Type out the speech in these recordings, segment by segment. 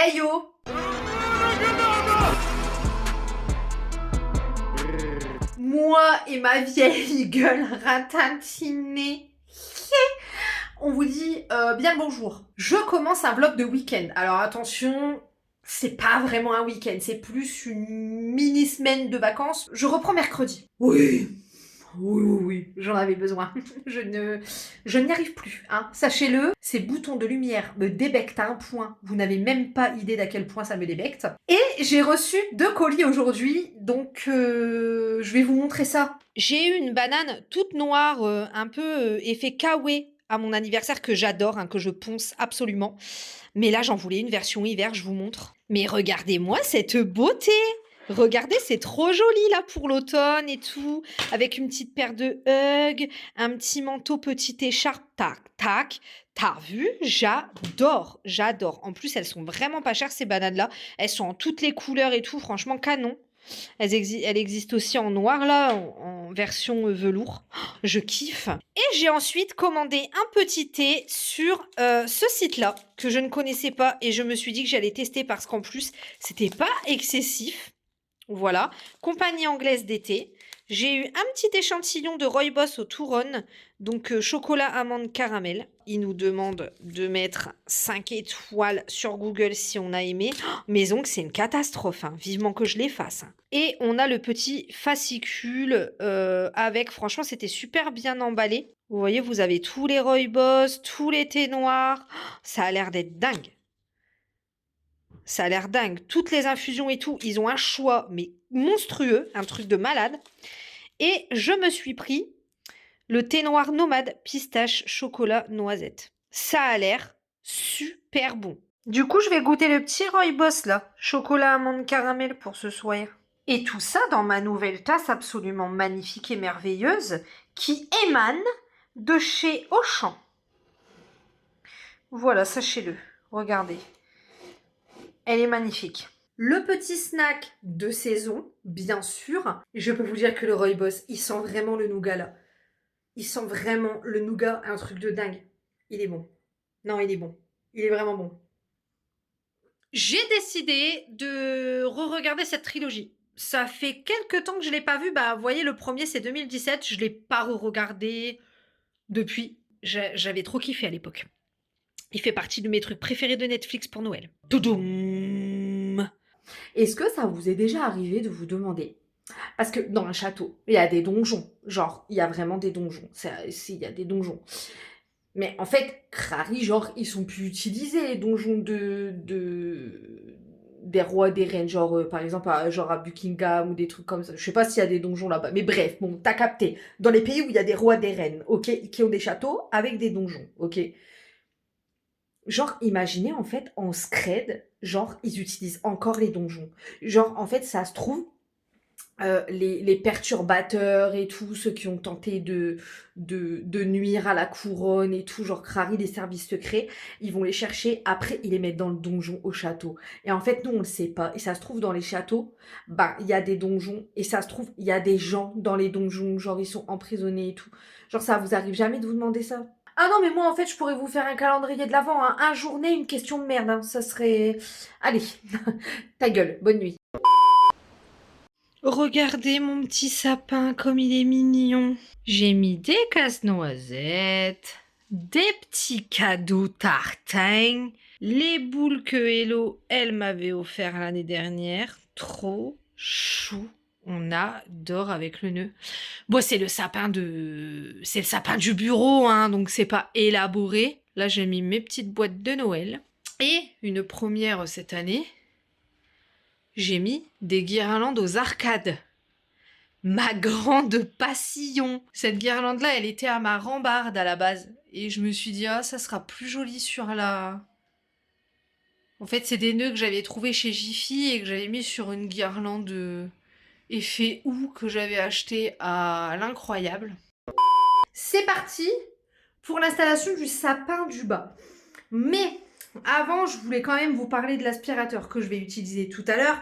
Hey yo! Moi et ma vieille gueule ratintinée, on vous dit bien le bonjour. Je commence un vlog de week-end. Alors attention, c'est pas vraiment un week-end, c'est plus une mini-semaine de vacances. Je reprends mercredi. Oui, j'en avais besoin. Je n'y arrive plus, hein. Sachez-le, ces boutons de lumière me débectent à un point. Vous n'avez même pas idée d'à quel point ça me débecte. Et j'ai reçu 2 colis aujourd'hui, donc je vais vous montrer ça. J'ai eu une banane toute noire, un peu effet kawaii à mon anniversaire que j'adore, hein, que je ponce absolument. Mais là, j'en voulais une version hiver, je vous montre. Mais regardez-moi cette beauté! Regardez, c'est trop joli là pour l'automne et tout, avec une petite paire de Hugg, un petit manteau, petite écharpe, tac, tac. T'as vu? J'adore. En plus, elles sont vraiment pas chères ces bananes-là. Elles sont en toutes les couleurs et tout, franchement canon. Elles existent aussi en noir là, en version velours. Oh, je kiffe. Et j'ai ensuite commandé un petit thé sur ce site-là que je ne connaissais pas et je me suis dit que j'allais tester parce qu'en plus, c'était pas excessif. Voilà, compagnie anglaise d'été. J'ai eu un petit échantillon de Rooibos au Touron, donc chocolat, amande, caramel. Il nous demande de mettre 5 étoiles sur Google si on a aimé. Oh, mes ongles, c'est une catastrophe, hein. Vivement que je les fasse. Et on a le petit fascicule avec, franchement, c'était super bien emballé. Vous voyez, vous avez tous les Rooibos, tous les thés noirs. Oh, ça a l'air d'être dingue. Ça a l'air dingue. Toutes les infusions et tout, ils ont un choix, mais monstrueux, un truc de malade. Et je me suis pris le thé noir nomade, pistache, chocolat, noisette. Ça a l'air super bon. Du coup, je vais goûter le petit Rooibos là. Chocolat, amande, caramel pour ce soir. Et tout ça dans ma nouvelle tasse absolument magnifique et merveilleuse qui émane de chez Auchan. Voilà, sachez-le. Regardez. Elle est magnifique. Le petit snack de saison, bien sûr. Je peux vous dire que le Rooibos, il sent vraiment le nougat là. Il sent vraiment le nougat, un truc de dingue. Il est bon. Non, il est bon. Il est vraiment bon. J'ai décidé de re-regarder cette trilogie. Ça fait quelques temps que je ne l'ai pas vue. Bah, vous voyez, le premier, c'est 2017. Je ne l'ai pas re-regardé depuis. J'avais trop kiffé à l'époque. Il fait partie de mes trucs préférés de Netflix pour Noël. Toudoum! Est-ce que ça vous est déjà arrivé de vous demander, parce que dans un château, il y a des donjons, genre, il y a vraiment des donjons, il y a des donjons. Mais en fait, Crary, genre, ils sont plus utilisés, les donjons des rois, des reines, genre, par exemple, genre à Buckingham ou des trucs comme ça. Je sais pas s'il y a des donjons là-bas, mais bref, bon, t'as capté. Dans les pays où il y a des rois, des reines, ok, qui ont des châteaux avec des donjons, ok. Genre, imaginez, en fait, en Scred, genre, ils utilisent encore les donjons. Genre, en fait, ça se trouve, les perturbateurs et tout, ceux qui ont tenté de nuire à la couronne et tout, genre Crary, les services secrets, ils vont les chercher, après ils les mettent dans le donjon au château. Et en fait, nous, on le sait pas. Et ça se trouve, dans les châteaux, bah, il y a des donjons. Et ça se trouve, il y a des gens dans les donjons, genre ils sont emprisonnés et tout. Genre, ça vous arrive jamais de vous demander ça? Ah non, mais moi, en fait, je pourrais vous faire un calendrier de l'Avent, hein. Un journée, une question de merde, hein. Ça serait... Allez, ta gueule, bonne nuit. Regardez mon petit sapin comme il est mignon. J'ai mis des casse-noisettes, des petits cadeaux tartins, les boules que Hello, elle m'avait offert l'année dernière. Trop chou. On adore avec le nœud. Bon, c'est le sapin du bureau, hein, donc c'est pas élaboré. Là, j'ai mis mes petites boîtes de Noël. Et une première cette année, j'ai mis des guirlandes aux arcades. Ma grande passion. Cette guirlande-là, elle était à ma rambarde à la base. Et je me suis dit, ah, ça sera plus joli sur la... En fait, c'est des nœuds que j'avais trouvés chez Jiffy et que j'avais mis sur une guirlande effet houx que j'avais acheté à l'incroyable. C'est parti pour l'installation du sapin du bas. Mais avant, je voulais quand même vous parler de l'aspirateur que je vais utiliser tout à l'heure.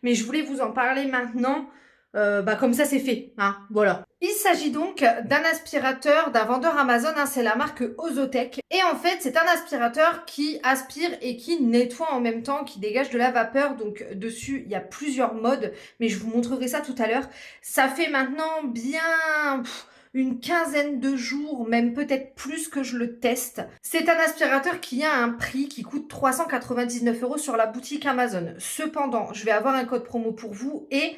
Mais je voulais vous en parler maintenant. Comme ça, c'est fait. Hein, voilà. Il s'agit donc d'un aspirateur d'un vendeur Amazon, hein, c'est la marque Ozotech. Et en fait, c'est un aspirateur qui aspire et qui nettoie en même temps, qui dégage de la vapeur. Donc dessus, il y a plusieurs modes, mais je vous montrerai ça tout à l'heure. Ça fait maintenant bien une quinzaine de jours, même peut-être plus que je le teste. C'est un aspirateur qui a un prix qui coûte 399 € sur la boutique Amazon. Cependant, je vais avoir un code promo pour vous et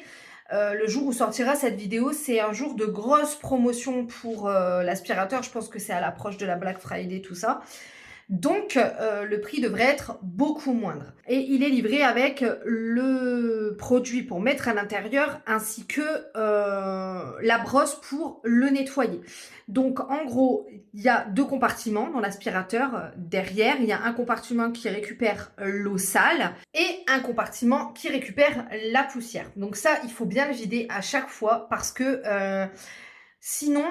le jour où sortira cette vidéo, c'est un jour de grosse promotion pour l'aspirateur. Je pense que c'est à l'approche de la Black Friday, tout ça. Donc, le prix devrait être beaucoup moindre. Et il est livré avec le produit pour mettre à l'intérieur ainsi que la brosse pour le nettoyer. Donc, en gros, il y a 2 compartiments dans l'aspirateur. Derrière, il y a un compartiment qui récupère l'eau sale et un compartiment qui récupère la poussière. Donc ça, il faut bien le vider à chaque fois parce que sinon,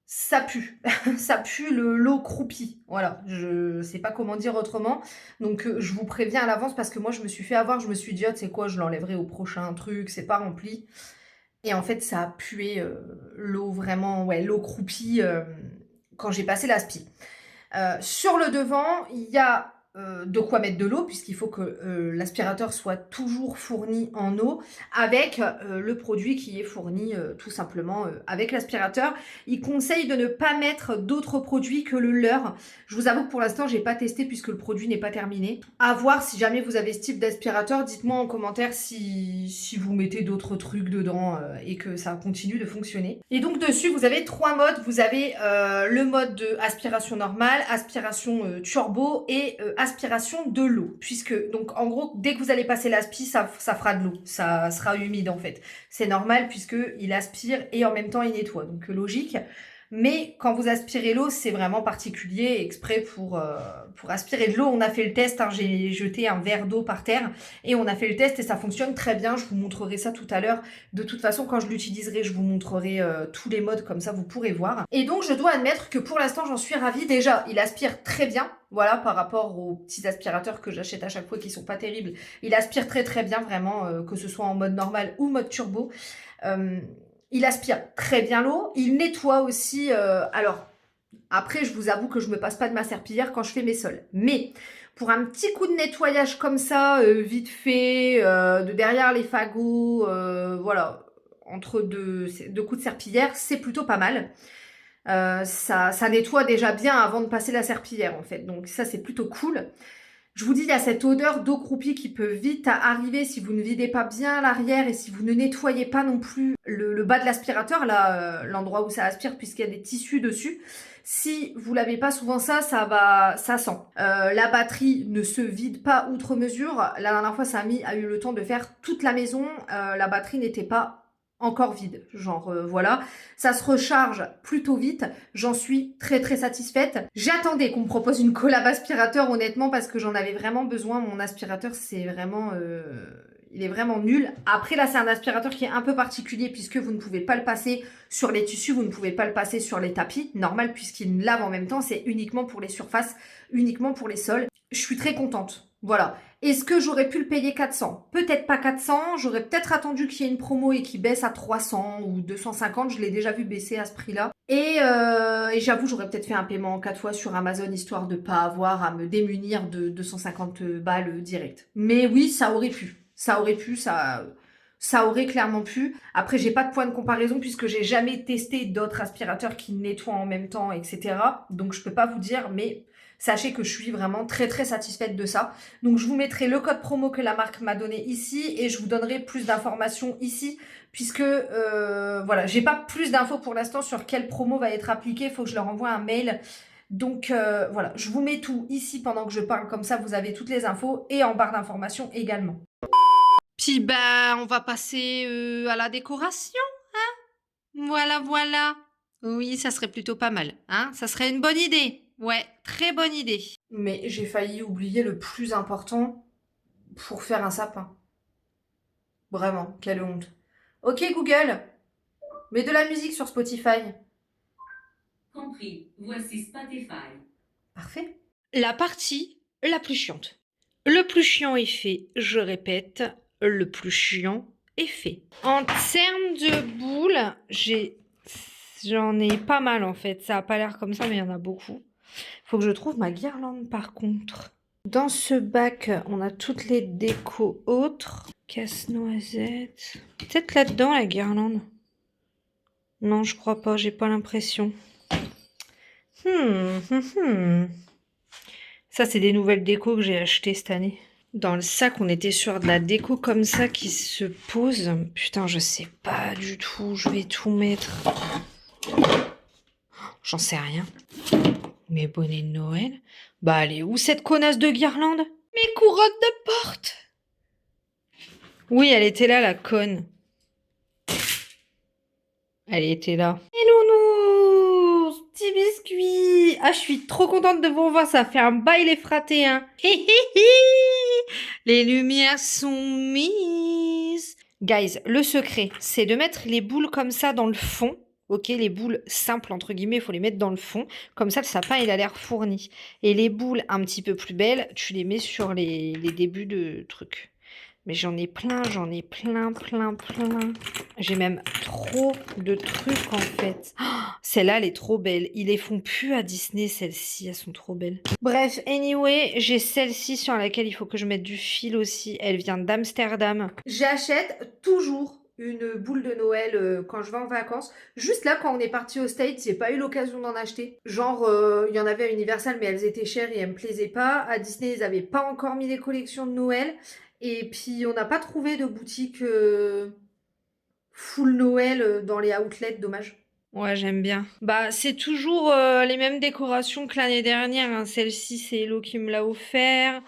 ça pue. Ça pue l'eau croupie. Voilà, je sais pas comment dire autrement. Donc je vous préviens à l'avance parce que moi je me suis fait avoir, je me suis dit, oh, tu sais quoi, je l'enlèverai au prochain truc, c'est pas rempli. Et en fait, ça a pué l'eau vraiment, ouais, l'eau croupie quand j'ai passé l'aspi. Sur le devant, il y a de quoi mettre de l'eau, puisqu'il faut que l'aspirateur soit toujours fourni en eau avec le produit qui est fourni tout simplement avec l'aspirateur. Il conseille de ne pas mettre d'autres produits que le leur. Je vous avoue que pour l'instant, j'ai pas testé puisque le produit n'est pas terminé. À voir si jamais vous avez ce type d'aspirateur, dites-moi en commentaire si vous mettez d'autres trucs dedans et que ça continue de fonctionner. Et donc dessus, vous avez 3 modes. Vous avez le mode de aspiration normale, aspiration turbo et aspiration de l'eau. Puisque, donc en gros, dès que vous allez passer l'aspi, ça fera de l'eau. Ça sera humide en fait. C'est normal puisque il aspire et en même temps il nettoie. Donc logique. Mais quand vous aspirez l'eau, c'est vraiment particulier, exprès pour aspirer de l'eau. On a fait le test, hein, j'ai jeté un verre d'eau par terre et on a fait le test et ça fonctionne très bien. Je vous montrerai ça tout à l'heure. De toute façon, quand je l'utiliserai, je vous montrerai tous les modes, comme ça vous pourrez voir. Et donc, je dois admettre que pour l'instant, j'en suis ravie. Déjà, il aspire très bien, voilà, par rapport aux petits aspirateurs que j'achète à chaque fois qui sont pas terribles. Il aspire très très bien, vraiment, que ce soit en mode normal ou mode turbo. Il aspire très bien l'eau. Il nettoie aussi. Alors, après, je vous avoue que je me passe pas de ma serpillière quand je fais mes sols. Mais pour un petit coup de nettoyage comme ça, vite fait, de derrière les fagots, voilà, entre deux coups de serpillière, c'est plutôt pas mal. Ça nettoie déjà bien avant de passer la serpillière en fait. Donc ça, c'est plutôt cool. Je vous dis, il y a cette odeur d'eau croupie qui peut vite arriver si vous ne videz pas bien l'arrière et si vous ne nettoyez pas non plus le bas de l'aspirateur, là, l'endroit où ça aspire, puisqu'il y a des tissus dessus. Si vous lavez pas souvent ça, ça sent. La batterie ne se vide pas outre mesure. La dernière fois, Samy a eu le temps de faire toute la maison. La batterie n'était pas encore vide, genre voilà, ça se recharge plutôt vite, j'en suis très très satisfaite. J'attendais qu'on me propose une collab aspirateur honnêtement parce que j'en avais vraiment besoin. Mon aspirateur c'est vraiment il est vraiment nul. Après là c'est un aspirateur qui est un peu particulier puisque vous ne pouvez pas le passer sur les tissus, vous ne pouvez pas le passer sur les tapis, normal puisqu'il lave en même temps, c'est uniquement pour les surfaces, uniquement pour les sols. Je suis très contente, voilà. Est-ce que j'aurais pu le payer 400? Peut-être pas 400, j'aurais peut-être attendu qu'il y ait une promo et qu'il baisse à 300 ou 250, je l'ai déjà vu baisser à ce prix-là. Et j'avoue, j'aurais peut-être fait un paiement en 4 fois sur Amazon, histoire de pas avoir à me démunir de 250 balles direct. Mais oui, ça aurait pu. Ça aurait pu, ça aurait clairement pu. Après, j'ai pas de point de comparaison puisque j'ai jamais testé d'autres aspirateurs qui nettoient en même temps, etc. Donc, je peux pas vous dire, mais sachez que je suis vraiment très très satisfaite de ça. Donc je vous mettrai le code promo que la marque m'a donné ici et je vous donnerai plus d'informations ici puisque voilà, j'ai pas plus d'infos pour l'instant sur quelle promo va être appliquée. Il faut que je leur envoie un mail. Donc voilà, je vous mets tout ici pendant que je parle, comme ça vous avez toutes les infos et en barre d'informations également. Puis ben, on va passer à la décoration, hein? Voilà, voilà. Oui, ça serait plutôt pas mal, hein? Ça serait une bonne idée. Ouais, très bonne idée. Mais j'ai failli oublier le plus important pour faire un sapin. Vraiment, quelle honte. Ok Google, mets de la musique sur Spotify. Compris, voici Spotify. Parfait. La partie la plus chiante. Le plus chiant est fait, je répète, le plus chiant est fait. En termes de boules, j'ai J'en ai pas mal en fait. Ça a pas l'air comme ça, mais il y en a beaucoup. Faut que je trouve ma guirlande par contre. Dans ce bac, on a toutes les décos autres. Casse-noisette. Peut-être là-dedans la guirlande. Non, je crois pas, j'ai pas l'impression. Ça, c'est des nouvelles décos que j'ai achetées cette année. Dans le sac, on était sur de la déco comme ça qui se pose. Putain, je sais pas du tout. Je vais tout mettre. J'en sais rien. Mes bonnets de Noël. Bah, elle est où cette connasse de guirlande? Mes couronnes de porte! Oui, elle était là, la conne. Elle était là. Et nounou! Petit biscuit! Ah, je suis trop contente de vous revoir. Ça fait un bail les fratés, hein. Les lumières sont mises. Guys, le secret, c'est de mettre les boules comme ça dans le fond. Ok, les boules simples, entre guillemets, il faut les mettre dans le fond. Comme ça, le sapin, il a l'air fourni. Et les boules un petit peu plus belles, tu les mets sur les débuts de trucs. Mais j'en ai plein, plein. J'ai même trop de trucs, en fait. Oh, celle-là, elle est trop belle. Ils les font plus à Disney, celles-ci. Elles sont trop belles. Bref, anyway, j'ai celle-ci sur laquelle il faut que je mette du fil aussi. Elle vient d'Amsterdam. J'achète toujours une boule de Noël quand je vais en vacances. Juste là, quand on est parti aux States, j'ai pas eu l'occasion d'en acheter. Genre, il y en avait à Universal, mais elles étaient chères et elles me plaisaient pas. À Disney, ils avaient pas encore mis les collections de Noël. Et puis, on n'a pas trouvé de boutique full Noël dans les outlets, dommage. Ouais, j'aime bien. Bah, c'est toujours les mêmes décorations que l'année dernière, hein. Celle-ci, c'est Hello qui me l'a offert.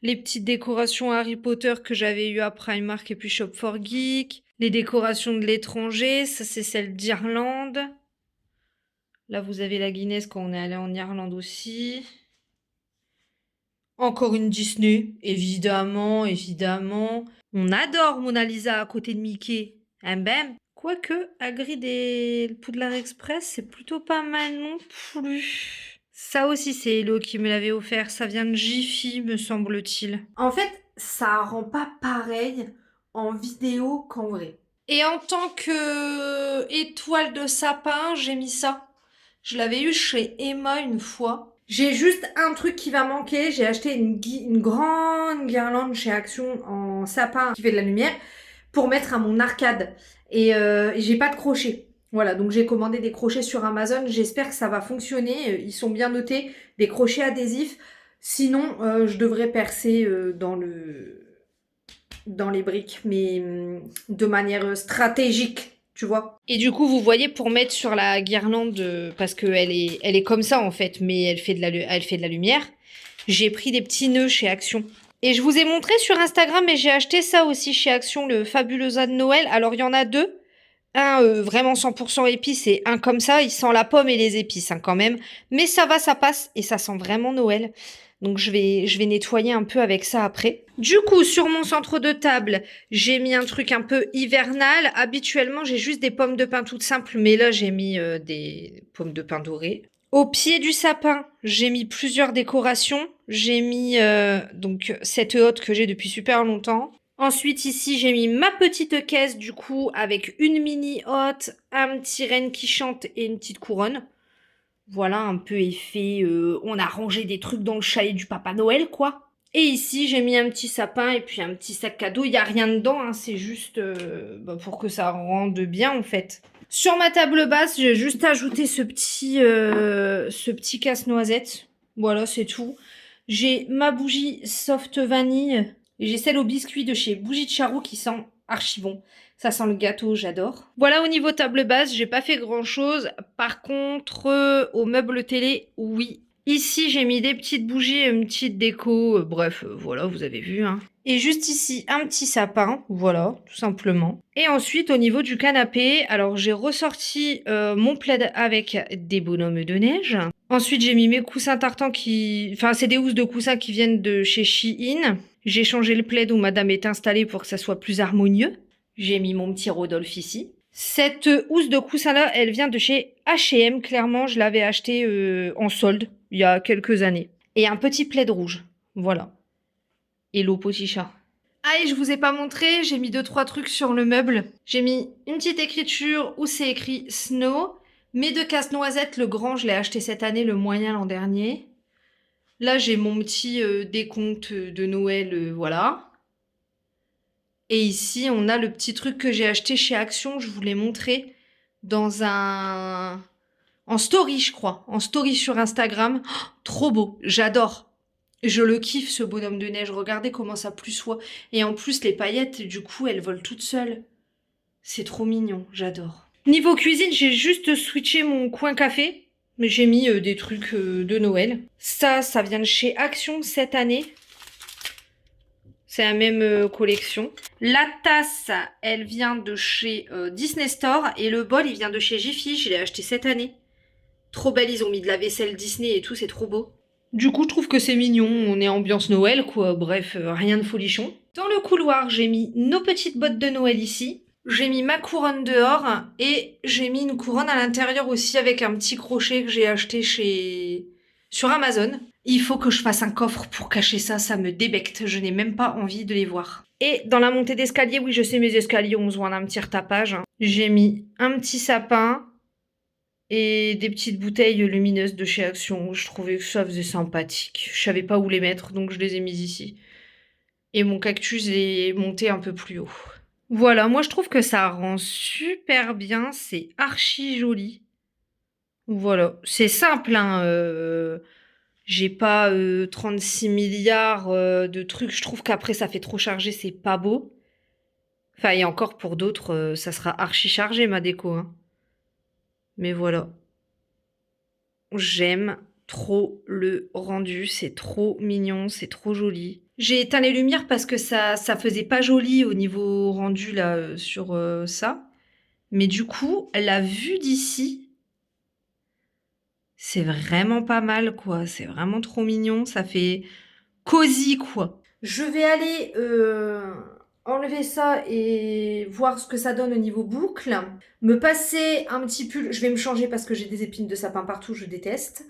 Les petites décorations Harry Potter que j'avais eues à Primark et puis Shop for Geek. Les décorations de l'étranger, ça c'est celle d'Irlande. Là, vous avez la Guinness quand on est allé en Irlande aussi. Encore une Disney, évidemment, évidemment. On adore Mona Lisa à côté de Mickey. Hein, bam. Quoique, Hagrid et le Poudlard Express, c'est plutôt pas mal non plus. Ça aussi, c'est Hello qui me l'avait offert. Ça vient de Jiffy, me semble-t-il. En fait, ça rend pas pareil en vidéo qu'en vrai. Et en tant que étoile de sapin, j'ai mis ça. Je l'avais eu chez Emma une fois. J'ai juste un truc qui va manquer. J'ai acheté une grande guirlande chez Action en sapin qui fait de la lumière pour mettre à mon arcade. Et j'ai pas de crochet. Voilà, donc j'ai commandé des crochets sur Amazon. J'espère que ça va fonctionner. Ils sont bien notés. Des crochets adhésifs. Sinon, je devrais percer dans les briques, mais de manière stratégique. Tu vois. Et du coup, vous voyez, pour mettre sur la guirlande, parce qu'elle elle est comme ça en fait, mais elle fait de la lumière, j'ai pris des petits nœuds chez Action. Et je vous ai montré sur Instagram, mais j'ai acheté ça aussi chez Action, le Fabulosa de Noël. Alors, il y en a deux. Un vraiment 100% épices et un comme ça, il sent la pomme et les épices hein, quand même. Mais ça va, ça passe et ça sent vraiment Noël. Donc je vais nettoyer un peu avec ça après. Du coup, sur mon centre de table, j'ai mis un truc un peu hivernal. Habituellement, j'ai juste des pommes de pin toutes simples, mais là, j'ai mis des pommes de pin dorées. Au pied du sapin, j'ai mis plusieurs décorations. J'ai mis donc cette hotte que j'ai depuis super longtemps. Ensuite, ici, j'ai mis ma petite caisse, du coup, avec une mini hotte, un petit renne qui chante et une petite couronne. Voilà, un peu effet, on a rangé des trucs dans le chalet du Papa Noël, quoi. Et ici, j'ai mis un petit sapin et puis un petit sac cadeau. Il n'y a rien dedans, hein, c'est juste pour que ça rende bien, en fait. Sur ma table basse, j'ai juste ajouté ce petit casse-noisette. Voilà, c'est tout. J'ai ma bougie soft vanille. Et j'ai celle au biscuit de chez Bougie de Charroux qui sent archi bon. Ça sent le gâteau, j'adore. Voilà, au niveau table basse, j'ai pas fait grand chose. Par contre, au meuble télé, oui. Ici, j'ai mis des petites bougies et une petite déco. Bref, voilà, vous avez vu. Hein. Et juste ici, un petit sapin. Voilà, tout simplement. Et ensuite, au niveau du canapé, alors j'ai ressorti mon plaid avec des bonhommes de neige. Ensuite, j'ai mis mes coussins tartans qui... Enfin, c'est des housses de coussins qui viennent de chez Shein. J'ai changé le plaid où madame est installée pour que ça soit plus harmonieux. J'ai mis mon petit Rodolphe ici. Cette housse de coussin-là, elle vient de chez H&M. Clairement, je l'avais achetée en solde il y a quelques années. Et un petit plaid rouge. Voilà. Hello, petit chat. Ah, et je vous ai pas montré, j'ai mis 2-3 trucs sur le meuble. J'ai mis une petite écriture où c'est écrit Snow, Mes 2 casse-noisettes, le grand, je l'ai acheté cette année, le moyen l'an dernier. Là, j'ai mon petit décompte de Noël, voilà. Et ici, on a le petit truc que j'ai acheté chez Action, je vous l'ai montré dans un... En story, je crois. En story sur Instagram. Oh, trop beau, j'adore. Je le kiffe, ce bonhomme de neige. Regardez comment ça plussoie. Et en plus, les paillettes, du coup, elles volent toutes seules. C'est trop mignon, j'adore. Niveau cuisine, j'ai juste switché mon coin café. Mais j'ai mis des trucs de Noël. Ça vient de chez Action cette année. C'est la même collection. La tasse, elle vient de chez Disney Store. Et le bol, il vient de chez Jiffy. Je l'ai acheté cette année. Trop belle, ils ont mis de la vaisselle Disney et tout, c'est trop beau. Du coup, je trouve que c'est mignon. On est ambiance Noël, quoi. Bref, rien de folichon. Dans le couloir, j'ai mis nos petites bottes de Noël ici. J'ai mis ma couronne dehors. Et j'ai mis une couronne à l'intérieur aussi avec un petit crochet que j'ai acheté sur Amazon. Il faut que je fasse un coffre pour cacher ça, ça me débecte. Je n'ai même pas envie de les voir. Et dans la montée d'escalier, oui, je sais, mes escaliers ont besoin d'un petit retapage. J'ai mis un petit sapin et des petites bouteilles lumineuses de chez Action. Je trouvais que ça faisait sympathique. Je savais pas où les mettre, donc je les ai mises ici. Et mon cactus est monté un peu plus haut. Voilà, moi je trouve que ça rend super bien. C'est archi joli. Voilà, c'est simple, hein. J'ai pas 36 milliards de trucs. Je trouve qu'après, ça fait trop chargé, c'est pas beau. Enfin, et encore pour d'autres, ça sera archi chargé, ma déco, hein. Mais voilà. J'aime trop le rendu. C'est trop mignon, c'est trop joli. J'ai éteint les lumières parce que ça faisait pas joli au niveau rendu, là, sur ça. Mais du coup, la vue d'ici, c'est vraiment pas mal, quoi. C'est vraiment trop mignon. Ça fait cosy, quoi. Je vais aller enlever ça et voir ce que ça donne au niveau boucle. Me passer un petit pull. Je vais me changer parce que j'ai des épines de sapin partout, je déteste.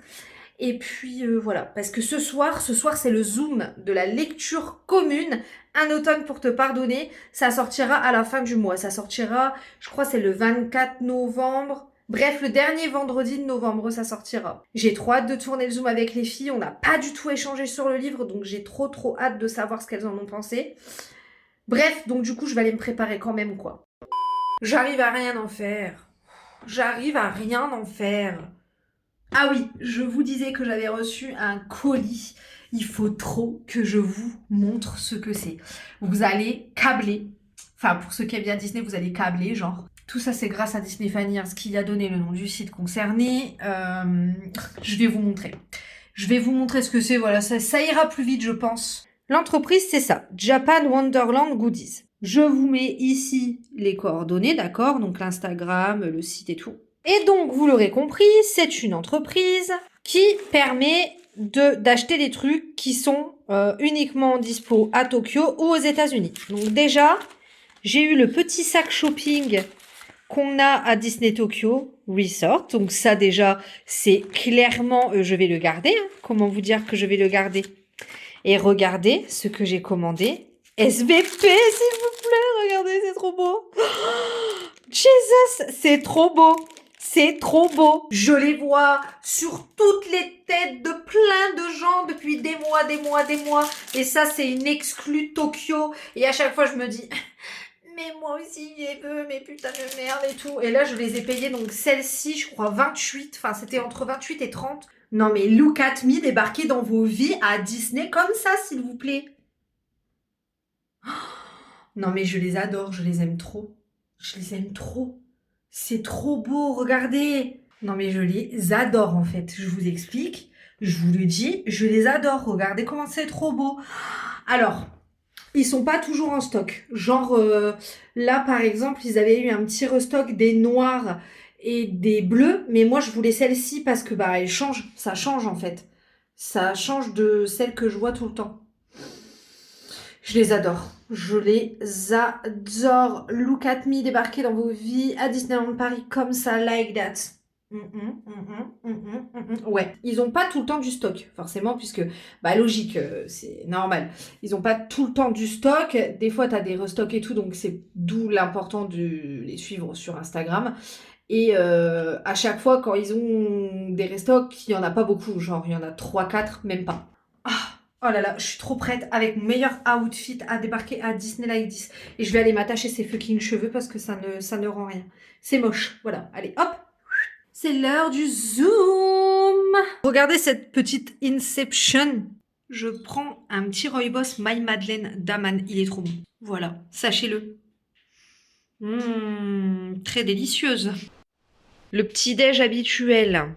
Et puis voilà, parce que ce soir c'est le Zoom de la lecture commune. Un automne pour te pardonner. Ça sortira à la fin du mois. Ça sortira, je crois, c'est le 24 novembre. Bref, le dernier vendredi de novembre, ça sortira. J'ai trop hâte de tourner le Zoom avec les filles. On n'a pas du tout échangé sur le livre, donc j'ai trop hâte de savoir ce qu'elles en ont pensé. Bref, donc du coup, je vais aller me préparer quand même, quoi. J'arrive à rien en faire. J'arrive à rien en faire. Ah oui, je vous disais que j'avais reçu un colis. Il faut trop que je vous montre ce que c'est. Vous allez câbler. Enfin, pour ceux qui aiment bien Disney, vous allez câbler, genre. Tout ça, c'est grâce à Disney Faniers qui a donné le nom du site concerné. Je vais vous montrer. Je vais vous montrer ce que c'est. Voilà, ça ira plus vite, je pense. L'entreprise, c'est ça. Japan Wonderland Goodies. Je vous mets ici les coordonnées, d'accord? Donc l'Instagram, le site et tout. Et donc, vous l'aurez compris, c'est une entreprise qui permet d'acheter des trucs qui sont uniquement dispo à Tokyo ou aux États-Unis. Donc déjà, j'ai eu le petit sac shopping qu'on a à Disney Tokyo Resort. Donc ça déjà, c'est clairement, je vais le garder. Hein. Comment vous dire que je vais le garder? Et regardez ce que j'ai commandé. SVP, s'il vous plaît, regardez, c'est trop beau. Oh, Jesus, c'est trop beau. C'est trop beau. Je les vois sur toutes les têtes de plein de gens depuis des mois. Et ça, c'est une exclue Tokyo. Et à chaque fois, je me dis... Mais moi aussi, je les veux, mais putain de merde et tout. Et là, je les ai payées, donc celle-ci, je crois 28. Enfin, c'était entre 28 et 30. Non, mais look at me, débarquez dans vos vies à Disney comme ça, s'il vous plaît. Oh, non, mais je les adore, je les aime trop. Je les aime trop. C'est trop beau, regardez. Non, mais je les adore, en fait. Je vous explique. Je vous le dis, je les adore. Regardez comment c'est trop beau. Alors... Ils sont pas toujours en stock. Genre, là, par exemple, ils avaient eu un petit restock des noirs et des bleus. Mais moi, je voulais celle-ci parce que, bah, elle change. Ça change, en fait. Ça change de celle que je vois tout le temps. Je les adore. Je les adore. Look at me débarquer dans vos vies à Disneyland Paris comme ça, like that. Ouais, ils ont pas tout le temps du stock, forcément, puisque, bah logique, c'est normal. Ils ont pas tout le temps du stock. Des fois, t'as des restocks et tout, donc c'est d'où l'important de les suivre sur Instagram. Et à chaque fois, quand ils ont des restocks, il n'y en a pas beaucoup. Genre, il y en a 3-4, même pas. Ah, oh là là, je suis trop prête avec mon meilleur outfit à débarquer à Disney Like This. Et je vais aller m'attacher ces fucking cheveux parce que ça ne rend rien. C'est moche. Voilà, allez, hop. C'est l'heure du zoom. Regardez cette petite Inception. Je prends un petit Rooibos My Madeleine d'Aman. Il est trop bon. Voilà, sachez-le. Très délicieuse. Le petit-déj habituel.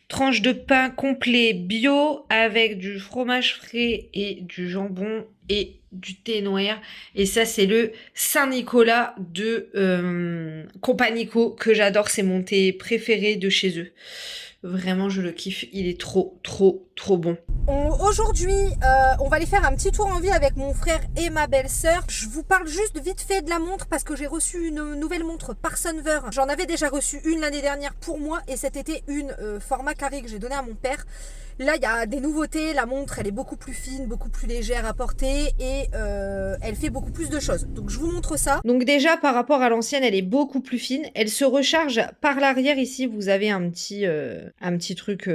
Tranche de pain complet bio avec du fromage frais et du jambon et du thé noir. Et ça, c'est le Saint-Nicolas de Compagnico que j'adore. C'est mon thé préféré de chez eux. Vraiment, je le kiffe. Il est trop, trop, trop bon. Aujourd'hui, on va aller faire un petit tour en ville avec mon frère et ma belle-sœur. Je vous parle juste vite fait de la montre parce que j'ai reçu une nouvelle montre Parsenver. J'en avais déjà reçu une l'année dernière pour moi et cet été une format carré que j'ai donné à mon père. Là, il y a des nouveautés. La montre, elle est beaucoup plus fine, beaucoup plus légère à porter et elle fait beaucoup plus de choses. Donc, je vous montre ça. Donc déjà, par rapport à l'ancienne, elle est beaucoup plus fine. Elle se recharge par l'arrière. Ici, vous avez un petit truc,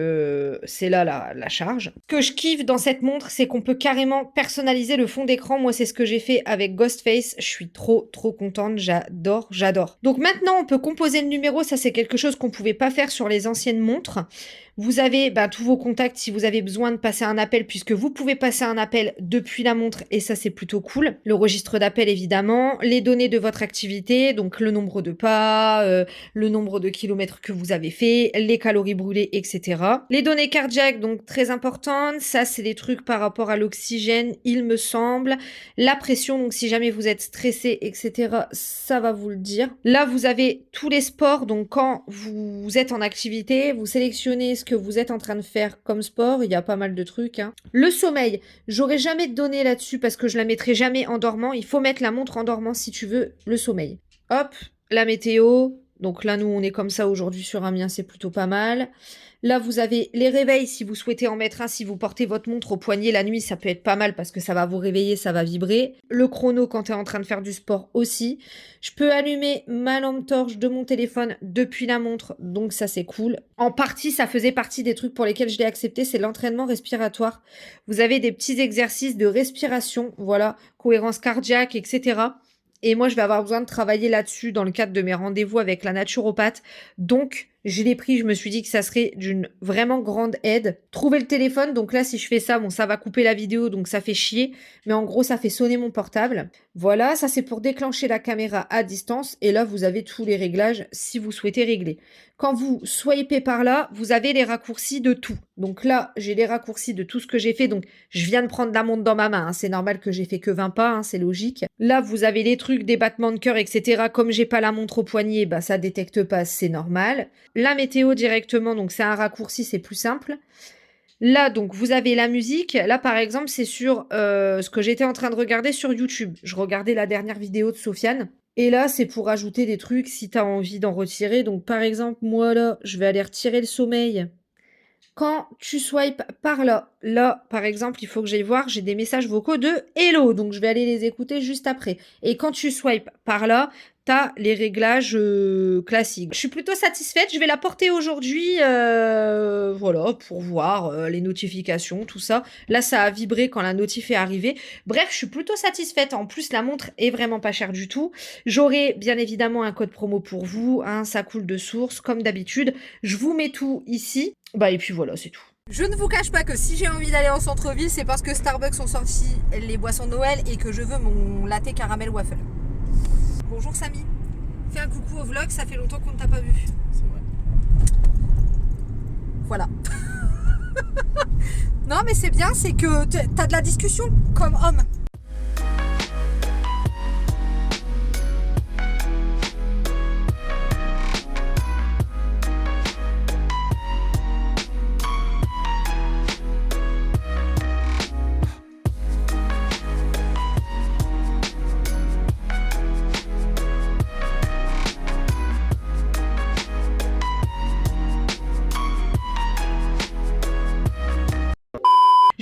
c'est là la charge. Ce que je kiffe dans cette montre, c'est qu'on peut carrément personnaliser le fond d'écran. Moi, c'est ce que j'ai fait avec Ghostface. Je suis trop, trop contente. J'adore, j'adore. Donc maintenant, on peut composer le numéro. Ça, c'est quelque chose qu'on pouvait pas faire sur les anciennes montres. Vous avez tous vos contacts si vous avez besoin de passer un appel, puisque vous pouvez passer un appel depuis la montre, et ça, c'est plutôt cool. Le registre d'appel, évidemment. Les données de votre activité, donc le nombre de pas, le nombre de kilomètres que vous avez fait, les calories brûlées, etc. Les données cardiaques, donc très importantes. Ça, c'est des trucs par rapport à l'oxygène, il me semble. La pression, donc si jamais vous êtes stressé, etc., ça va vous le dire. Là, vous avez tous les sports. Donc quand vous êtes en activité, vous sélectionnez ce que vous êtes en train de faire comme sport. Il y a pas mal de trucs, hein. Le sommeil, j'aurais jamais de données là-dessus parce que je la mettrai jamais en dormant. Il faut mettre la montre en dormant si tu veux le sommeil. Hop, la météo. Donc là, nous, on est comme ça aujourd'hui sur Amiens, c'est plutôt pas mal. Là, vous avez les réveils si vous souhaitez en mettre un. Si vous portez votre montre au poignet la nuit, ça peut être pas mal parce que ça va vous réveiller, ça va vibrer. Le chrono quand tu es en train de faire du sport aussi. Je peux allumer ma lampe torche de mon téléphone depuis la montre, donc ça c'est cool. En partie, ça faisait partie des trucs pour lesquels je l'ai accepté, c'est l'entraînement respiratoire. Vous avez des petits exercices de respiration, voilà, cohérence cardiaque, etc. Et moi, je vais avoir besoin de travailler là-dessus dans le cadre de mes rendez-vous avec la naturopathe. Donc, je l'ai pris, je me suis dit que ça serait d'une vraiment grande aide. Trouver le téléphone, donc là, si je fais ça, bon, ça va couper la vidéo, donc ça fait chier. Mais en gros, ça fait sonner mon portable. Voilà, ça c'est pour déclencher la caméra à distance. Et là, vous avez tous les réglages si vous souhaitez régler. Quand vous swipez par là, vous avez les raccourcis de tout. Donc là, j'ai les raccourcis de tout ce que j'ai fait. Donc, je viens de prendre la montre dans ma main, hein. C'est normal que j'ai fait que 20 pas, hein, c'est logique. Là, vous avez les trucs, des battements de cœur, etc. Comme j'ai pas la montre au poignet, ça détecte pas, c'est normal. La météo directement, donc c'est un raccourci, c'est plus simple. Là, donc, vous avez la musique. Là, par exemple, c'est sur ce que j'étais en train de regarder sur YouTube. Je regardais la dernière vidéo de Sofiane. Et là, c'est pour ajouter des trucs si tu as envie d'en retirer. Donc, par exemple, moi, là, je vais aller retirer le sommeil. Quand tu swipes par là, par exemple, il faut que j'aille voir, j'ai des messages vocaux de Hello, donc je vais aller les écouter juste après. Et quand tu swipes par là, t'as les réglages classiques. Je suis plutôt satisfaite, je vais la porter aujourd'hui, voilà, pour voir les notifications, tout ça. Là, ça a vibré quand la notif est arrivée. Bref, je suis plutôt satisfaite. En plus, la montre est vraiment pas chère du tout. J'aurai bien évidemment un code promo pour vous, hein, ça coule de source, comme d'habitude. Je vous mets tout ici. Et puis voilà, c'est tout. Je ne vous cache pas que si j'ai envie d'aller en centre-ville, c'est parce que Starbucks ont sorti les boissons de Noël et que je veux mon latte caramel waffle. Bonjour Samy, fais un coucou au vlog, ça fait longtemps qu'on ne t'a pas vu. C'est vrai. Voilà. Non mais c'est bien, c'est que t'as de la discussion comme homme.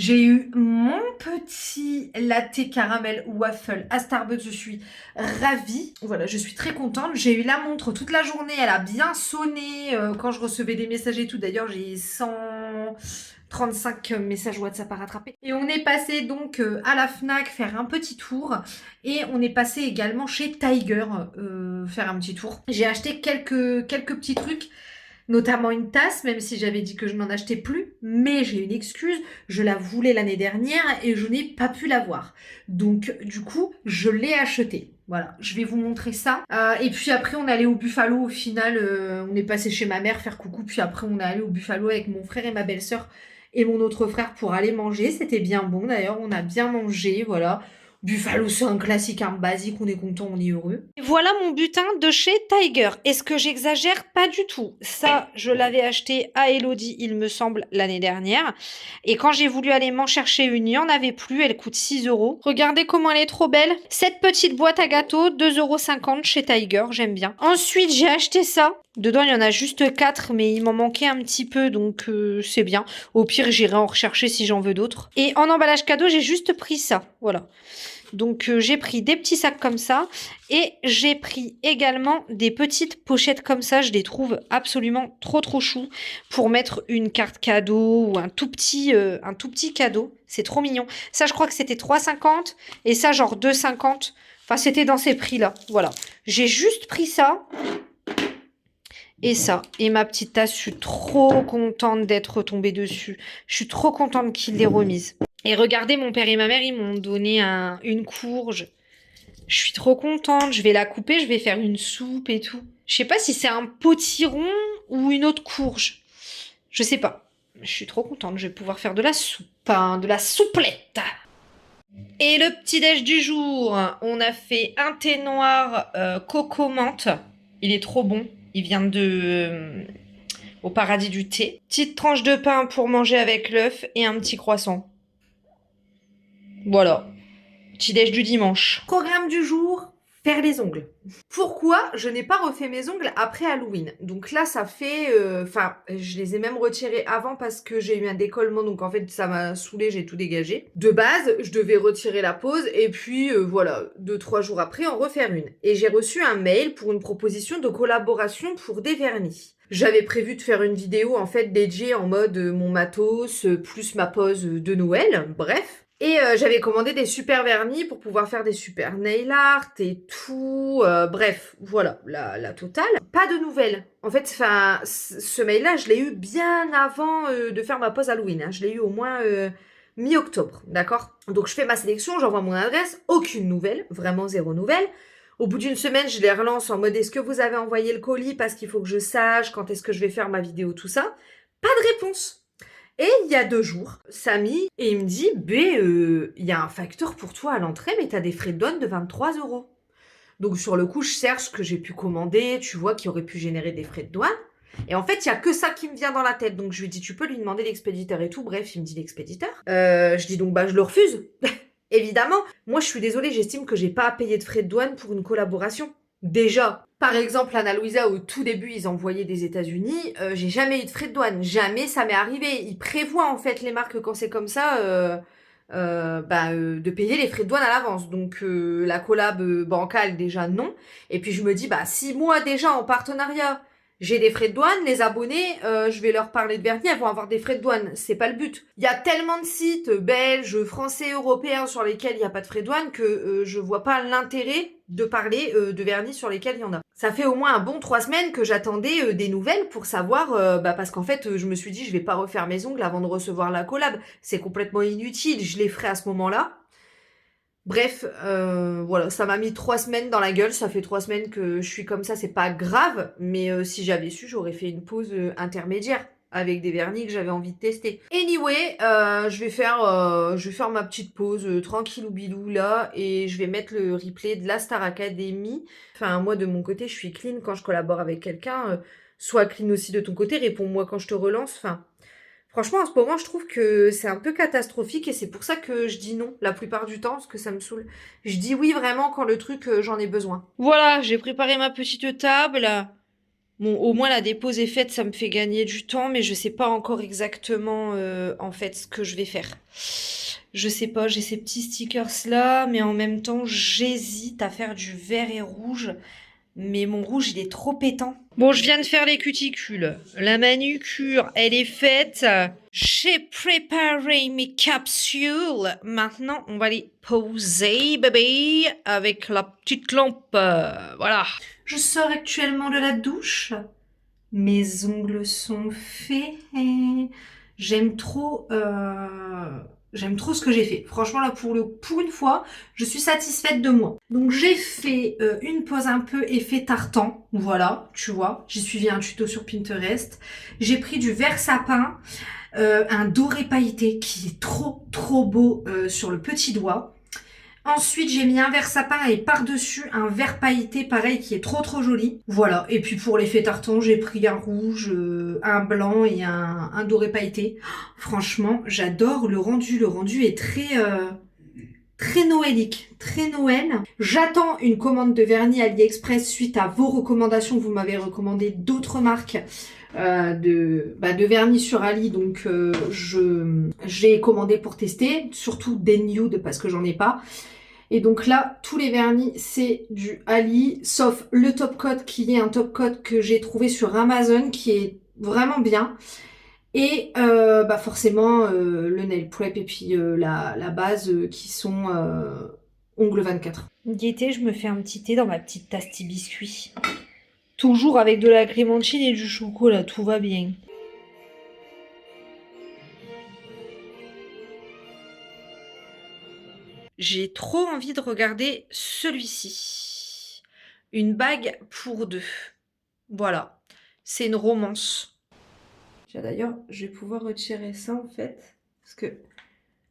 J'ai eu mon petit latte caramel waffle à Starbucks. Je suis ravie. Voilà, je suis très contente. J'ai eu la montre toute la journée. Elle a bien sonné quand je recevais des messages et tout. D'ailleurs, j'ai 135 messages WhatsApp à rattraper. Et on est passé donc à la Fnac faire un petit tour. Et on est passé également chez Tiger faire un petit tour. J'ai acheté quelques petits trucs. Notamment une tasse, même si j'avais dit que je n'en achetais plus, mais j'ai une excuse, je la voulais l'année dernière et je n'ai pas pu l'avoir. Donc du coup, je l'ai achetée. Voilà, je vais vous montrer ça. Et puis après, on est allé au Buffalo. Au final, on est passé chez ma mère faire coucou. Puis après, on est allé au Buffalo avec mon frère et ma belle-sœur et mon autre frère pour aller manger. C'était bien bon d'ailleurs, on a bien mangé, voilà. Buffalo, c'est un classique, un basique, on est content, on est heureux. Et voilà mon butin de chez Tiger. Est-ce que j'exagère? Pas du tout. Ça, je l'avais acheté à Elodie, il me semble, l'année dernière. Et quand j'ai voulu aller m'en chercher une, il n'y en avait plus. Elle coûte 6 euros. Regardez comment elle est trop belle. Cette petite boîte à gâteaux, 2,50 € chez Tiger, j'aime bien. Ensuite, j'ai acheté ça. Dedans, il y en a juste 4, mais il m'en manquait un petit peu, donc c'est bien. Au pire, j'irai en rechercher si j'en veux d'autres. Et en emballage cadeau, j'ai juste pris ça. Voilà. Donc j'ai pris des petits sacs comme ça et j'ai pris également des petites pochettes comme ça. Je les trouve absolument trop chou pour mettre une carte cadeau ou un tout petit cadeau. C'est trop mignon. Ça, je crois que c'était 3,50 et ça, genre 2,50. Enfin, c'était dans ces prix-là. Voilà. J'ai juste pris ça. Et ça, et ma petite tasse, je suis trop contente d'être tombée dessus. Je suis trop contente qu'il l'ait remise. Et regardez, mon père et ma mère, ils m'ont donné une courge. Je suis trop contente. Je vais la couper, je vais faire une soupe et tout. Je sais pas si c'est un potiron ou une autre courge. Je sais pas. Je suis trop contente. Je vais pouvoir faire de la soupe, hein, de la souplette. Et le petit déj du jour, on a fait un thé noir coco menthe. Il est trop bon. Il vient de au paradis du thé. Petite tranche de pain pour manger avec l'œuf et un petit croissant. Voilà. Petit déj du dimanche. Programme du jour, faire les ongles. Pourquoi je n'ai pas refait mes ongles après Halloween? Donc là, ça fait... Enfin, je les ai même retirés avant parce que j'ai eu un décollement. Donc en fait, ça m'a saoulé, j'ai tout dégagé. De base, je devais retirer la pose. Et puis, voilà, 2-3 jours après, en refaire une. Et j'ai reçu un mail pour une proposition de collaboration pour des vernis. J'avais prévu de faire une vidéo, en fait, dédiée en mode mon matos, plus ma pose de Noël. Bref. Et j'avais commandé des super vernis pour pouvoir faire des super nail art et tout. Bref, voilà, la totale. Pas de nouvelles. En fait, ce mail-là, je l'ai eu bien avant de faire ma pause Halloween. Hein. Je l'ai eu au moins mi-octobre, d'accord? Donc je fais ma sélection, j'envoie mon adresse, aucune nouvelle, vraiment zéro nouvelle. Au bout d'une semaine, je les relance en mode est-ce que vous avez envoyé le colis parce qu'il faut que je sache quand est-ce que je vais faire ma vidéo, tout ça. Pas de réponse. Et il y a 2 jours, Samy, et il me dit, il y a un facteur pour toi à l'entrée, mais t'as des frais de douane de 23 €. Donc sur le coup, je cherche ce que j'ai pu commander, tu vois, qui aurait pu générer des frais de douane. Et en fait, il y a que ça qui me vient dans la tête. Donc je lui dis, tu peux lui demander l'expéditeur et tout. Bref, il me dit l'expéditeur. Je dis donc, je le refuse. Évidemment, moi je suis désolée, j'estime que j'ai pas à payer de frais de douane pour une collaboration. Déjà, par exemple, Anna Louisa, au tout début, ils envoyaient des États-Unis. J'ai jamais eu de frais de douane. Jamais ça m'est arrivé. Ils prévoient en fait les marques quand c'est comme ça de payer les frais de douane à l'avance. Donc la collab bancale déjà non. Et puis je me dis si moi déjà en partenariat j'ai des frais de douane, les abonnés, je vais leur parler de vernis, elles vont avoir des frais de douane. C'est pas le but. Il y a tellement de sites belges, français, européens sur lesquels il n'y a pas de frais de douane que je vois pas l'intérêt de parler de vernis sur lesquels il y en a. Ça fait au moins un bon 3 semaines que j'attendais des nouvelles pour savoir, parce qu'en fait, je me suis dit, je vais pas refaire mes ongles avant de recevoir la collab. C'est complètement inutile, je les ferai à ce moment-là. Bref, voilà, ça m'a mis 3 semaines dans la gueule. Ça fait 3 semaines que je suis comme ça, c'est pas grave. Mais si j'avais su, j'aurais fait une pause intermédiaire avec des vernis que j'avais envie de tester. Anyway, je vais faire ma petite pause tranquillou bilou là. Et je vais mettre le replay de la Star Academy. Enfin, moi de mon côté, je suis clean quand je collabore avec quelqu'un. Sois clean aussi de ton côté, réponds-moi quand je te relance. Enfin... Franchement, en ce moment, je trouve que c'est un peu catastrophique et c'est pour ça que je dis non la plupart du temps, parce que ça me saoule. Je dis oui vraiment quand le truc, j'en ai besoin. Voilà, j'ai préparé ma petite table. Bon, au moins la dépose est faite, ça me fait gagner du temps, mais je sais pas encore exactement en fait ce que je vais faire. Je sais pas, j'ai ces petits stickers là, mais en même temps, j'hésite à faire du vert et rouge. Mais mon rouge, il est trop pétant. Bon, je viens de faire les cuticules. La manucure, elle est faite. J'ai préparé mes capsules. Maintenant, on va les poser, bébé, avec la petite lampe. Voilà. Je sors actuellement de la douche. Mes ongles sont faits. J'aime trop ce que j'ai fait. Franchement, là, pour une fois, je suis satisfaite de moi. Donc, j'ai fait une pose un peu effet tartan. Voilà, tu vois. J'ai suivi un tuto sur Pinterest. J'ai pris du vert sapin, un doré pailleté qui est trop beau sur le petit doigt. Ensuite, j'ai mis un vert sapin et par-dessus un vert pailleté, pareil, qui est trop joli. Voilà. Et puis pour l'effet tartan, j'ai pris un rouge, un blanc et un doré pailleté. Franchement, j'adore le rendu. Le rendu est très noëlique, très Noël. J'attends une commande de vernis AliExpress suite à vos recommandations. Vous m'avez recommandé d'autres marques de vernis sur Ali, donc j'ai commandé pour tester, surtout des nude parce que j'en ai pas. Et donc là, tous les vernis, c'est du Ali, sauf le top coat qui est un top coat que j'ai trouvé sur Amazon qui est vraiment bien. Et forcément le nail prep et puis la base qui sont ongles 24. D'été, je me fais un petit thé dans ma petite tasse biscuit. Toujours avec de la crémentine et du chocolat, tout va bien. J'ai trop envie de regarder celui-ci. Une bague pour deux. Voilà. C'est une romance. D'ailleurs, je vais pouvoir retirer ça en fait. Parce que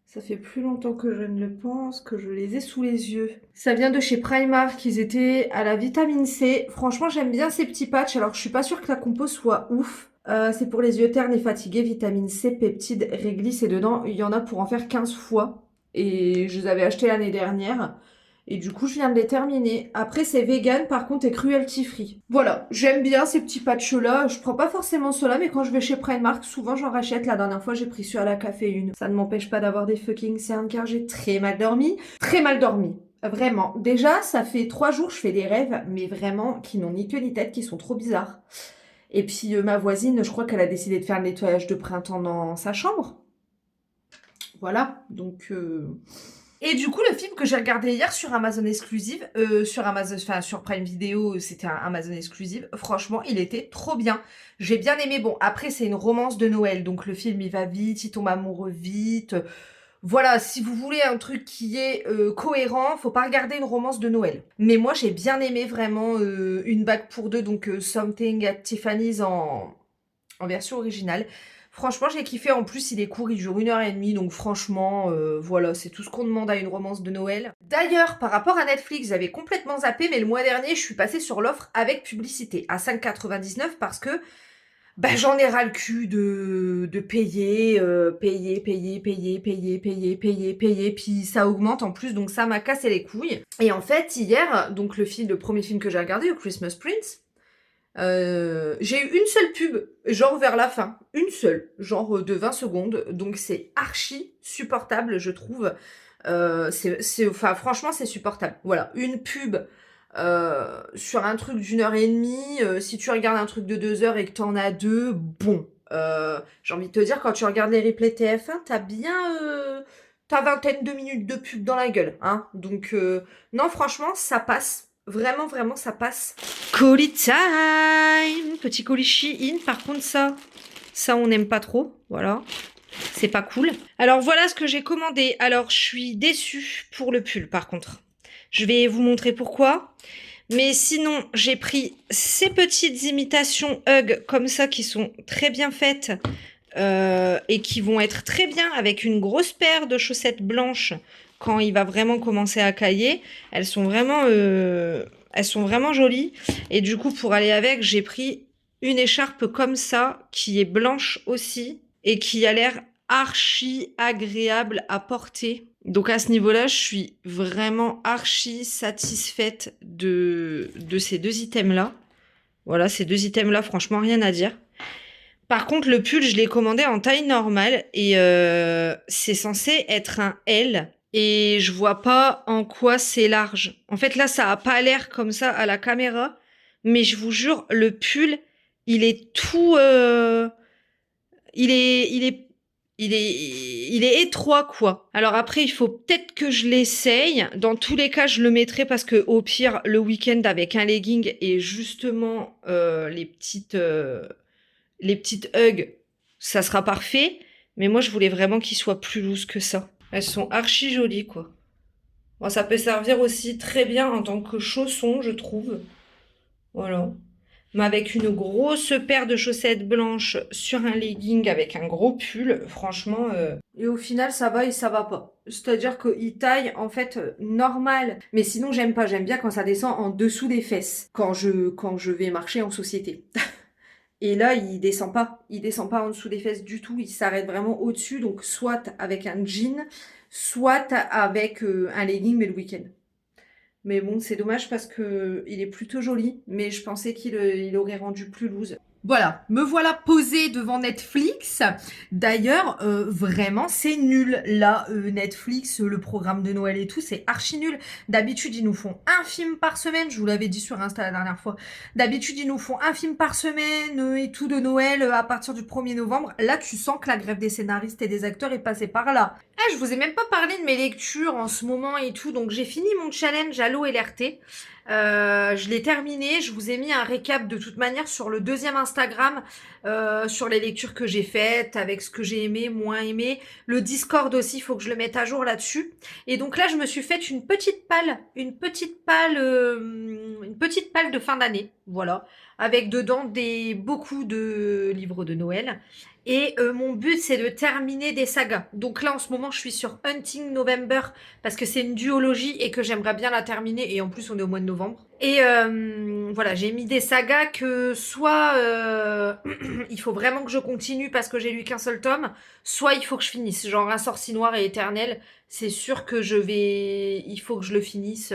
ça fait plus longtemps que je ne le pense, que je les ai sous les yeux. Ça vient de chez Primark, ils étaient à la vitamine C. Franchement, j'aime bien ces petits patchs. Alors, je suis pas sûre que la compo soit ouf. C'est pour les yeux ternes et fatigués, vitamine C, peptides, réglisse. Et dedans, il y en a pour en faire 15 fois. Et je les avais achetés l'année dernière. Et du coup, je viens de les terminer. Après, c'est vegan, par contre, et cruelty free. Voilà, j'aime bien ces petits patchs-là. Je prends pas forcément ceux-là, mais quand je vais chez Primark, souvent j'en rachète. La dernière fois, j'ai pris celui à la caféine. Ça ne m'empêche pas d'avoir des fucking cernes, car j'ai très mal dormi. Très mal dormi. Vraiment. Déjà, ça fait 3 jours, je fais des rêves, mais vraiment, qui n'ont ni queue ni tête, qui sont trop bizarres. Et puis, ma voisine, je crois qu'elle a décidé de faire le nettoyage de printemps dans sa chambre. Voilà, donc... Et du coup, le film que j'ai regardé hier sur Amazon Exclusive, sur Prime Video, c'était un Amazon Exclusive, franchement, il était trop bien. J'ai bien aimé. Bon, après, c'est une romance de Noël, donc le film, il va vite, il tombe amoureux vite. Voilà, si vous voulez un truc qui est cohérent, faut pas regarder une romance de Noël. Mais moi, j'ai bien aimé vraiment Une bague pour deux, donc Something at Tiffany's en version originale. Franchement, j'ai kiffé. En plus, il est court, il dure 1h30. Donc franchement, voilà, c'est tout ce qu'on demande à une romance de Noël. D'ailleurs, par rapport à Netflix, j'avais complètement zappé, mais le mois dernier, je suis passée sur l'offre avec publicité à 5,99 parce que j'en ai ras le cul de payer, payer, puis ça augmente en plus, donc ça m'a cassé les couilles. Et en fait, hier, donc le premier film que j'ai regardé, le Christmas Prince, j'ai eu une seule pub, genre vers la fin. Une seule, genre de 20 secondes. Donc c'est archi supportable, je trouve. Franchement, c'est supportable. Voilà, une pub sur un truc d'1h30. Si tu regardes un truc de 2 heures et que t'en as deux, bon. J'ai envie de te dire, quand tu regardes les replays TF1, t'as bien ta vingtaine de minutes de pub dans la gueule. Hein. Donc, non, franchement, ça passe. Vraiment, ça passe. Colis time! Petit colis Shein, par contre ça on n'aime pas trop, voilà. C'est pas cool. Alors voilà ce que j'ai commandé. Alors je suis déçue pour le pull par contre. Je vais vous montrer pourquoi. Mais sinon, j'ai pris ces petites imitations Hug comme ça qui sont très bien faites et qui vont être très bien avec une grosse paire de chaussettes blanches quand il va vraiment commencer à cailler. Elles sont vraiment jolies. Et du coup, pour aller avec, j'ai pris une écharpe comme ça, qui est blanche aussi, et qui a l'air archi agréable à porter. Donc à ce niveau-là, je suis vraiment archi satisfaite de ces deux items-là. Voilà, ces deux items-là, franchement, rien à dire. Par contre, le pull, je l'ai commandé en taille normale et c'est censé être un L. Et je vois pas en quoi c'est large. En fait, là, ça a pas l'air comme ça à la caméra. Mais je vous jure, le pull, il est tout... il est, il est, il est étroit, quoi. Alors après, il faut peut-être que je l'essaye. Dans tous les cas, je le mettrai parce que au pire, le week-end avec un legging et justement les petites hugs, ça sera parfait. Mais moi, je voulais vraiment qu'il soit plus loose que ça. Elles sont archi jolies, quoi. Bon, ça peut servir aussi très bien en tant que chausson, je trouve. Voilà. Mais avec une grosse paire de chaussettes blanches sur un legging avec un gros pull, franchement. Et au final, ça va et ça va pas. C'est-à-dire qu'il taille en fait normal. Mais sinon, j'aime pas. J'aime bien quand ça descend en dessous des fesses. Quand je vais marcher en société. Et là, il descend pas. Il descend pas en dessous des fesses du tout. Il s'arrête vraiment au-dessus. Donc, soit avec un jean, soit avec un legging, mais le week-end. Mais bon, c'est dommage parce que il est plutôt joli, mais je pensais qu'il aurait rendu plus loose. Voilà, me voilà posée devant Netflix. D'ailleurs, vraiment, c'est nul. Là, Netflix, le programme de Noël et tout, c'est archi nul. D'habitude, ils nous font un film par semaine. Je vous l'avais dit sur Insta la dernière fois. D'habitude, ils nous font un film par semaine et tout de Noël à partir du 1er novembre. Là, tu sens que la grève des scénaristes et des acteurs est passée par là. Ah, je vous ai même pas parlé de mes lectures en ce moment et tout. Donc, j'ai fini mon challenge à l'OLRT. Je l'ai terminé, je vous ai mis un récap de toute manière sur le deuxième Instagram, sur les lectures que j'ai faites, avec ce que j'ai aimé, moins aimé. Le Discord aussi, il faut que je le mette à jour là-dessus. Et donc là, je me suis faite une petite palle de fin d'année, voilà, avec dedans beaucoup de livres de Noël. Et mon but, c'est de terminer des sagas. Donc là, en ce moment, je suis sur Hunting November parce que c'est une duologie et que j'aimerais bien la terminer. Et en plus, on est au mois de novembre. Et voilà, j'ai mis des sagas que soit il faut vraiment que je continue parce que j'ai lu qu'un seul tome, soit il faut que je finisse. Genre Un sorcier noir et éternel, c'est sûr que il faut que je le finisse.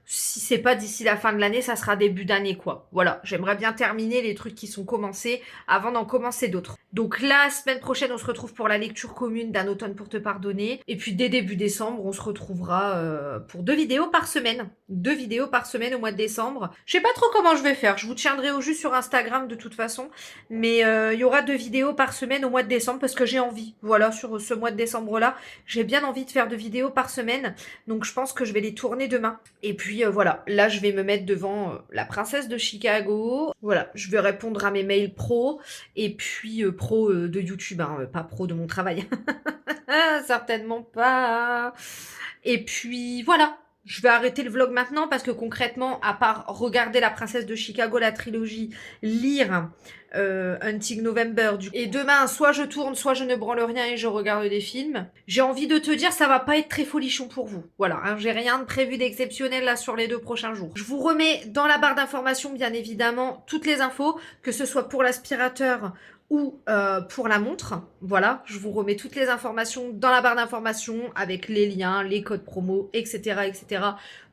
Si c'est pas d'ici la fin de l'année, ça sera début d'année, quoi. Voilà, j'aimerais bien terminer les trucs qui sont commencés avant d'en commencer d'autres. Donc la semaine prochaine, on se retrouve pour la lecture commune d'Un automne pour te pardonner. Et puis dès début décembre, on se retrouvera pour 2 vidéos par semaine. 2 vidéos par semaine au mois de décembre. Je sais pas trop comment je vais faire. Je vous tiendrai au jus sur Instagram de toute façon. Mais il y aura 2 vidéos par semaine au mois de décembre parce que j'ai envie. Voilà, sur ce mois de décembre-là, j'ai bien envie de faire 2 vidéos par semaine. Donc je pense que je vais les tourner demain. Et puis voilà, là je vais me mettre devant la princesse de Chicago. Voilà, je vais répondre à mes mails pro et puis pro de YouTube, hein, pas pro de mon travail. Certainement pas. Et puis voilà, je vais arrêter le vlog maintenant parce que concrètement, à part regarder la princesse de Chicago, la trilogie, lire Hunting November. Et demain, soit je tourne, soit je ne branle rien et je regarde des films. J'ai envie de te dire, ça va pas être très folichon pour vous. Voilà, hein, j'ai rien de prévu d'exceptionnel là sur les 2 prochains jours. Je vous remets dans la barre d'informations, bien évidemment, toutes les infos, que ce soit pour l'aspirateur ou pour la montre. Voilà, je vous remets toutes les informations dans la barre d'informations avec les liens, les codes promo, etc., etc.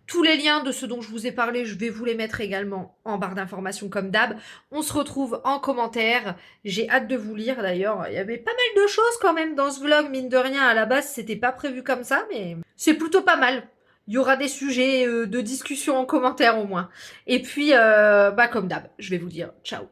Tous les liens de ce dont je vous ai parlé, je vais vous les mettre également en barre d'informations comme d'hab. On se retrouve en commentaire. J'ai hâte de vous lire d'ailleurs. Il y avait pas mal de choses quand même dans ce vlog, mine de rien. À la base, c'était pas prévu comme ça, mais c'est plutôt pas mal. Il y aura des sujets de discussion en commentaire au moins. Et puis, comme d'hab, je vais vous dire ciao.